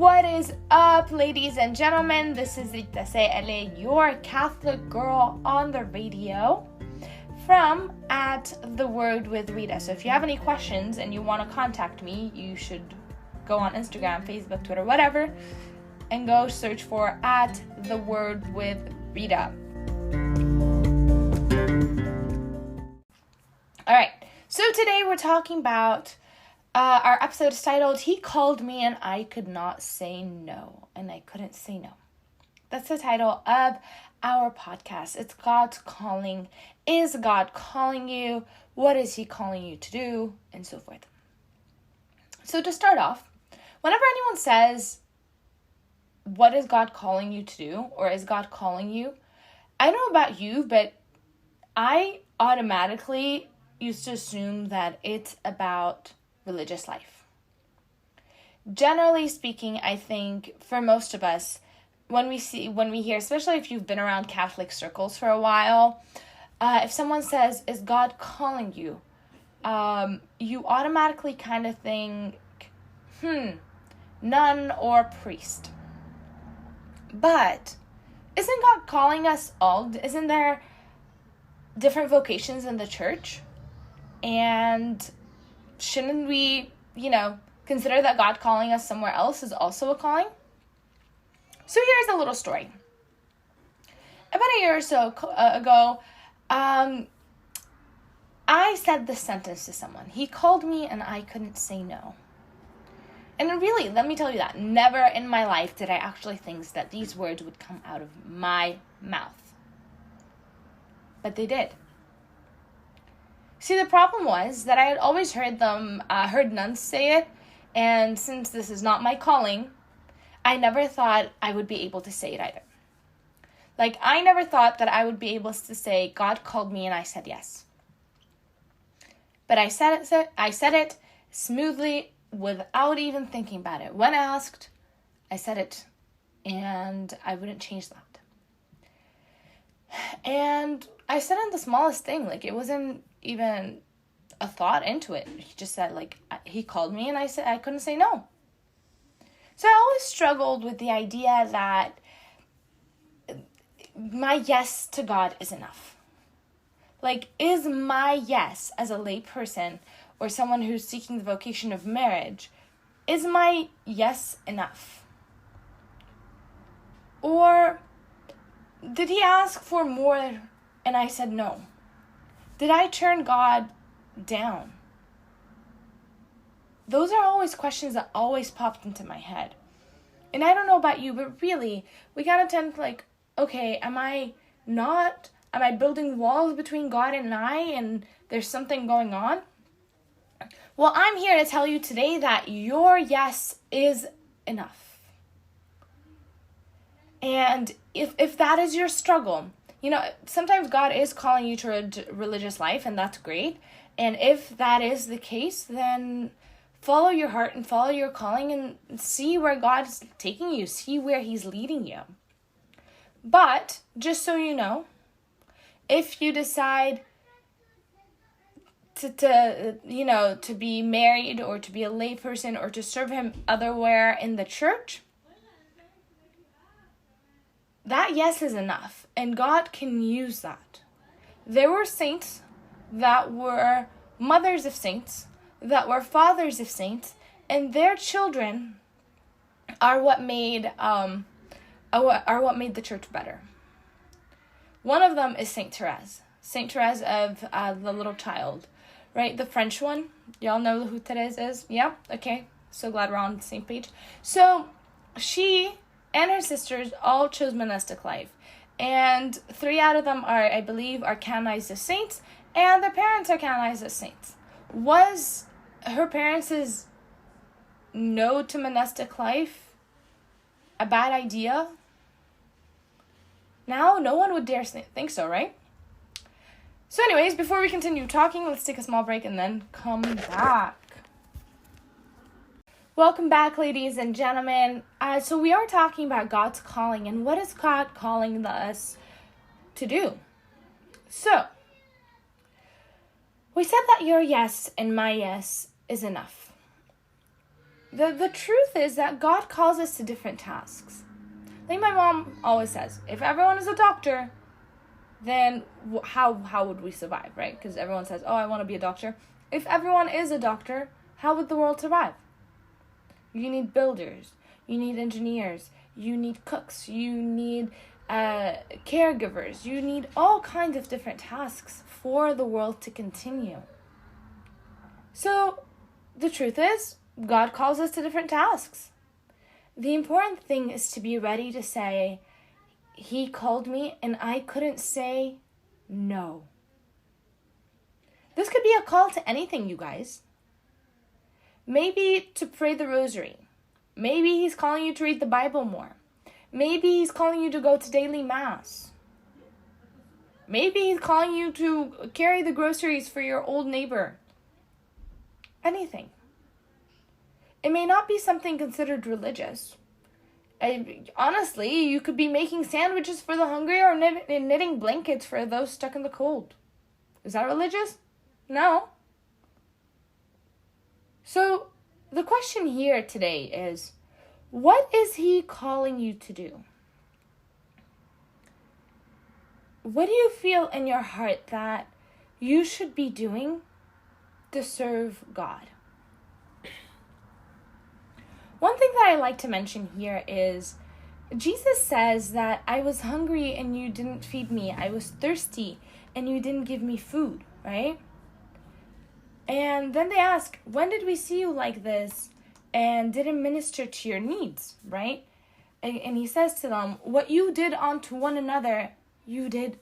What is up, ladies and gentlemen? This is Rita CL, your Catholic girl on the radio from at The Word with Rita. So if you have any questions and you want to contact me, you should go on Instagram, Facebook, Twitter, whatever, and go search for at The Word with Rita. All right, so today we're talking about our episode is titled, He Called Me and I Could Not Say No. And I couldn't say no. That's the title of our podcast. It's God's calling. Is God calling you? What is He calling you to do? And so forth. So to start off, whenever anyone says, what is God calling you to do? Or is God calling you? I don't know about you, but I automatically used to assume that it's about religious life. Generally speaking, I think for most of us, when we hear, especially if you've been around Catholic circles for a while, if someone says, is God calling you? You automatically kind of think, nun or priest. But isn't God calling us all? Isn't there different vocations in the church? And shouldn't we, consider that God calling us somewhere else is also a calling? So here's a little story. About a year or so ago, I said this sentence to someone. He called me and I couldn't say no. And really, let me tell you that never in my life did I actually think that these words would come out of my mouth. But they did. See, the problem was that I had always heard nuns say it, and since this is not my calling, I never thought I would be able to say it either. Like, I never thought that I would be able to say, God called me and I said yes. But I said it smoothly without even thinking about it. When asked, I said it, and I wouldn't change that. And I said it in the smallest thing, like it wasn't even a thought into it. He just said, he called me and I said I couldn't say no. So I always struggled with the idea that my yes to God is enough. Like, is my yes as a lay person or someone who's seeking the vocation of marriage, is my yes enough? Or did He ask for more and I said no? Did I turn God down? Those are always questions that always popped into my head. And I don't know about you, but really, we gotta tend to okay, am I building walls between God and I, and there's something going on? Well, I'm here to tell you today that your yes is enough. And if that is your struggle, sometimes God is calling you to a religious life, and that's great. And if that is the case, then follow your heart and follow your calling and see where God's taking you, see where He's leading you. But just so you know, if you decide to be married or to be a lay person or to serve Him otherwhere in the church, that yes is enough, and God can use that. There were saints that were mothers of saints, that were fathers of saints, and their children are what made the church better. One of them is Saint Therese of the Little Child, right? The French one. Y'all know who Therese is? Yeah? Okay. So glad we're on the same page. So she and her sisters all chose monastic life. And 3 out of them are canonized as saints, and their parents are canonized as saints. Was her parents' no to monastic life a bad idea? Now, no one would dare think so, right? So anyways, before we continue talking, let's take a small break and then come back. Welcome back, ladies and gentlemen. So we are talking about God's calling and what is God calling us to do. So, we said that your yes and my yes is enough. The truth is that God calls us to different tasks. Like my mom always says, if everyone is a doctor, then how would we survive, right? Because everyone says, oh, I want to be a doctor. If everyone is a doctor, how would the world survive? You need builders, you need engineers, you need cooks, you need caregivers, you need all kinds of different tasks for the world to continue. So the truth is, God calls us to different tasks. The important thing is to be ready to say, He called me and I couldn't say no. This could be a call to anything, you guys. Maybe to pray the rosary. Maybe He's calling you to read the Bible more. Maybe He's calling you to go to daily mass. Maybe He's calling you to carry the groceries for your old neighbor. Anything. It may not be something considered religious. Honestly, you could be making sandwiches for the hungry or knitting blankets for those stuck in the cold. Is that religious? No. So, the question here today is, what is He calling you to do? What do you feel in your heart that you should be doing to serve God? One thing that I like to mention here is Jesus says that I was hungry and you didn't feed me. I was thirsty and you didn't give me food, right? And then they ask, when did we see you like this and didn't minister to your needs, right? And He says to them, what you did unto one another, you did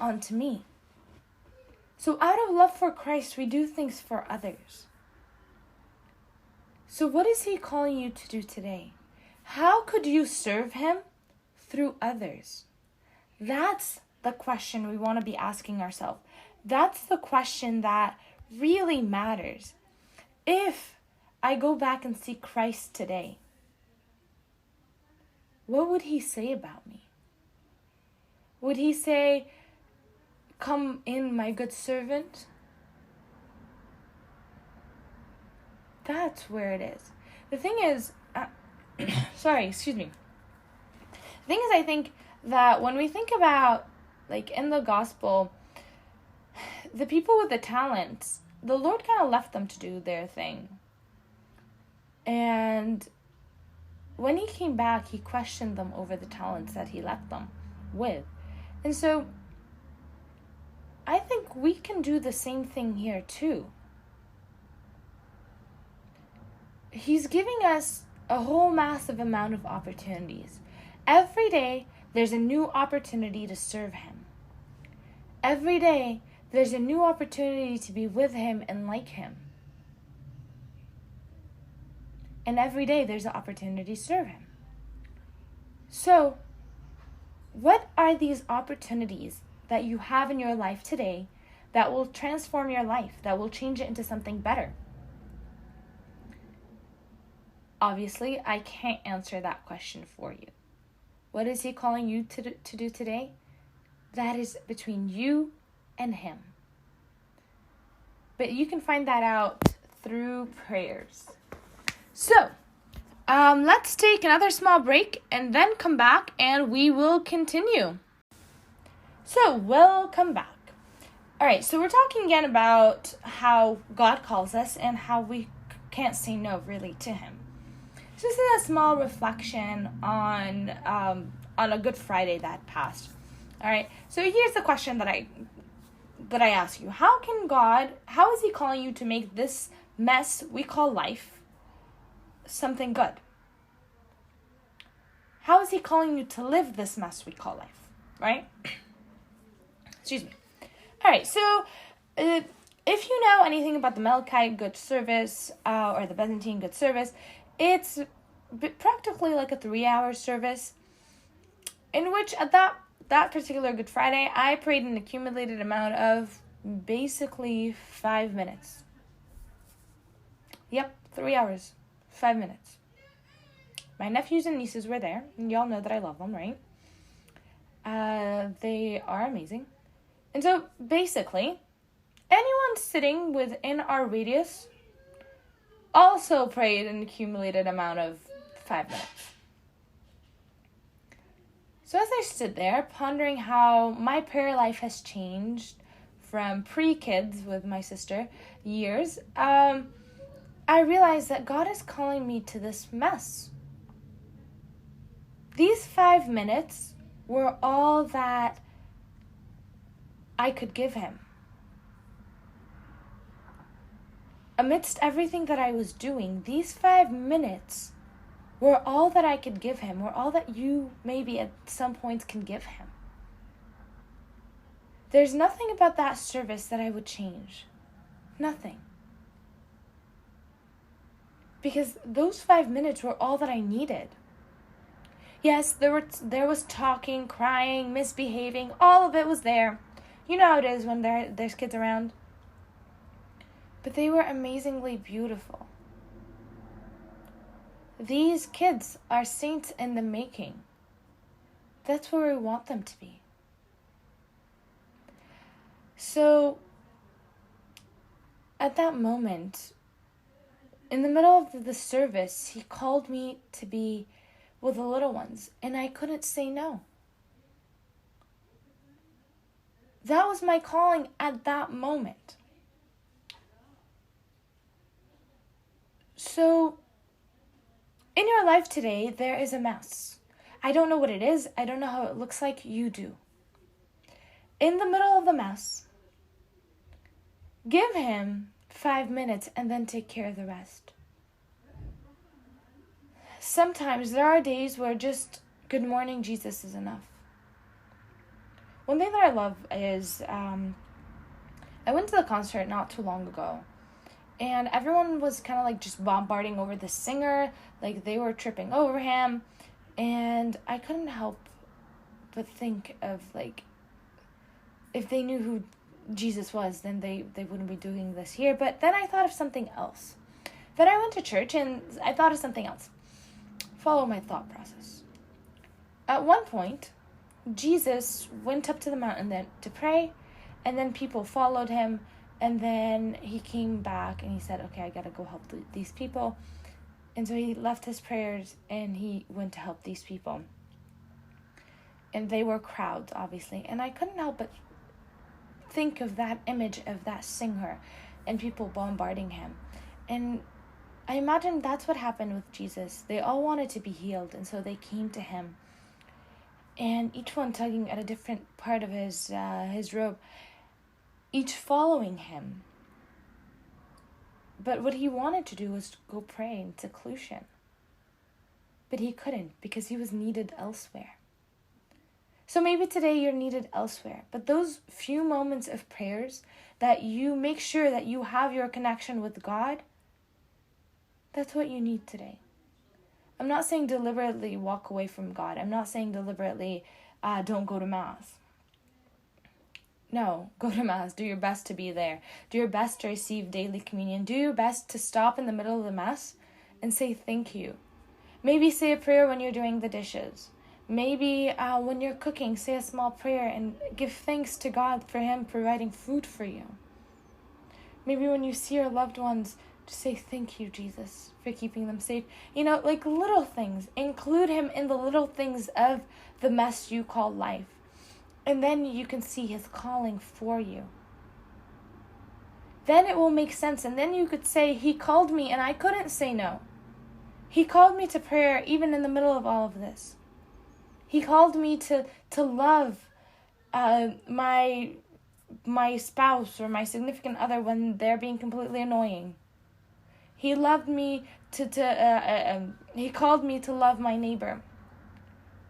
unto me. So out of love for Christ, we do things for others. So what is He calling you to do today? How could you serve Him? Through others. That's the question we want to be asking ourselves. That's the question that really matters. If I go back and see Christ today, what would He say about me? Would He say, come in, my good servant? That's where it is. The thing is, The thing is, I think that when we think about, like, in the gospel, the people with the talents, the Lord kind of left them to do their thing. And when He came back, He questioned them over the talents that He left them with. And so, I think we can do the same thing here too. He's giving us a whole massive amount of opportunities. Every day, there's a new opportunity to serve Him. Every day, there's a new opportunity to be with Him and like Him. And every day, there's an opportunity to serve Him. So, what are these opportunities that you have in your life today that will transform your life, that will change it into something better? Obviously, I can't answer that question for you. What is He calling you to do today? That is between you and Him. But you can find that out through prayers. So, let's take another small break and then come back and we will continue. So, welcome back. All right, so we're talking again about how God calls us and how we can't say no really to Him. So this is a small reflection on a Good Friday that passed. All right. So here's the question that I ask you: how is He calling you to make this mess we call life something good? How is He calling you to live this mess we call life? Right? Excuse me. All right. So if you know anything about the Melkite Good Service or the Byzantine Good Service, it's practically like a 3-hour service in which at that particular Good Friday, I prayed an accumulated amount of basically 5 minutes. Yep, 3 hours, 5 minutes. My nephews and nieces were there, and y'all know that I love them, right? They are amazing. And so basically, anyone sitting within our radius also prayed an accumulated amount of 5 minutes. So as I stood there pondering how my prayer life has changed from pre-kids with my sister years, I realized that God is calling me to this mess. These 5 minutes were all that I could give him. Amidst everything that I was doing, these 5 minutes were all that I could give him, were all that you maybe at some points can give him. There's nothing about that service that I would change. Nothing. Because those 5 minutes were all that I needed. Yes, there was talking, crying, misbehaving, all of it was there. You know how it is when there's kids around. But they were amazingly beautiful. These kids are saints in the making. That's where we want them to be. So, at that moment, in the middle of the service, he called me to be with the little ones, and I couldn't say no. That was my calling at that moment. So, in your life today, there is a mess. I don't know what it is. I don't know how it looks like. You do. In the middle of the mess, give him 5 minutes and then take care of the rest. Sometimes there are days where just good morning, Jesus is enough. One thing that I love is I went to the concert not too long ago. And everyone was kind of like just bombarding over the singer. Like they were tripping over him. And I couldn't help but think of like, if they knew who Jesus was, then they wouldn't be doing this here. But then I thought of something else. Then I went to church and I thought of something else. Follow my thought process. At one point, Jesus went up to the mountain then to pray. And then people followed him. And then he came back and he said, okay, I got to go help these people. And so he left his prayers and he went to help these people. And they were crowds, obviously. And I couldn't help but think of that image of that singer and people bombarding him. And I imagine that's what happened with Jesus. They all wanted to be healed. And so they came to him. And each one tugging at a different part of his robe. Each following him. But what he wanted to do was to go pray in seclusion. But he couldn't because he was needed elsewhere. So maybe today you're needed elsewhere. But those few moments of prayers that you make sure that you have your connection with God, that's what you need today. I'm not saying deliberately walk away from God. I'm not saying deliberately don't go to Mass. No, go to Mass. Do your best to be there. Do your best to receive daily communion. Do your best to stop in the middle of the Mass and say thank you. Maybe say a prayer when you're doing the dishes. Maybe when you're cooking, say a small prayer and give thanks to God for him providing food for you. Maybe when you see your loved ones, just say thank you, Jesus, for keeping them safe. You know, like little things. Include him in the little things of the mess you call life. And then you can see his calling for you. Then it will make sense. And then you could say, he called me and I couldn't say no. He called me to prayer even in the middle of all of this. He called me to love my spouse or my significant other when they're being completely annoying. He loved me he called me to love my neighbor.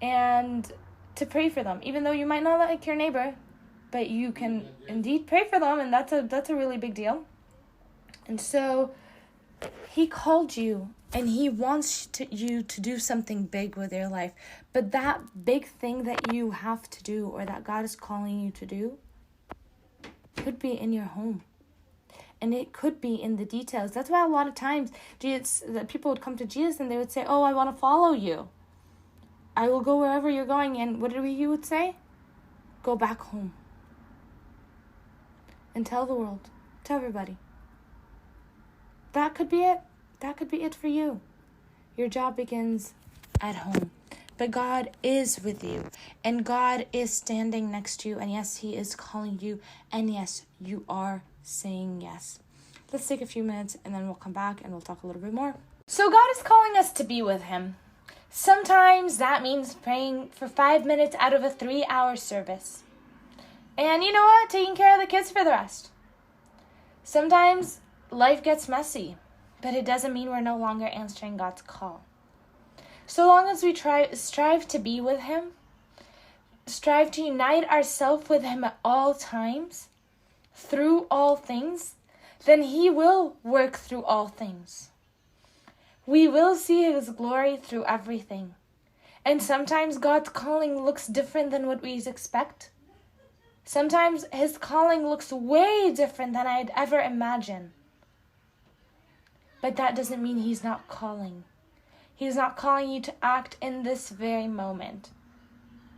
And to pray for them, even though you might not like your neighbor, but you can indeed pray for them, and that's a really big deal. And so he called you, and he wants you to do something big with your life. But that big thing that you have to do, or that God is calling you to do, could be in your home. And it could be in the details. That's why a lot of times people would come to Jesus and they would say, oh, I want to follow you. I will go wherever you're going. And what he would say? Go back home. And tell the world. Tell everybody. That could be it. that could be it for you. Your job begins at home. But God is with you, and God is standing next to you, and yes, He is calling you, and yes, you are saying yes. Let's take a few minutes, and then we'll come back, and we'll talk a little bit more. So God is calling us to be with Him. Sometimes that means praying for 5 minutes out of a 3-hour service. And you know what? Taking care of the kids for the rest. Sometimes life gets messy, but it doesn't mean we're no longer answering God's call. So long as we strive to be with Him, strive to unite ourselves with Him at all times, through all things, then He will work through all things. We will see His glory through everything. And sometimes God's calling looks different than what we expect. Sometimes His calling looks way different than I'd ever imagine. But that doesn't mean He's not calling. He's not calling you to act in this very moment.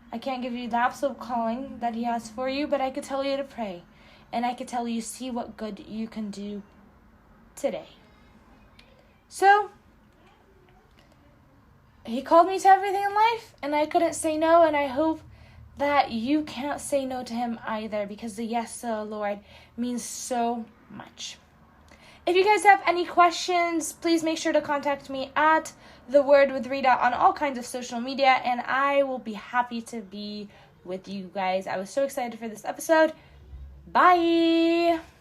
I can't give you the absolute calling that He has for you, but I could tell you to pray. And I could tell you, see what good you can do today. So, He called me to everything in life, and I couldn't say no, and I hope that you can't say no to Him either, because the yes to the Lord means so much. If you guys have any questions, please make sure to contact me at The Word with Rita on all kinds of social media, and I will be happy to be with you guys. I was so excited for this episode. Bye!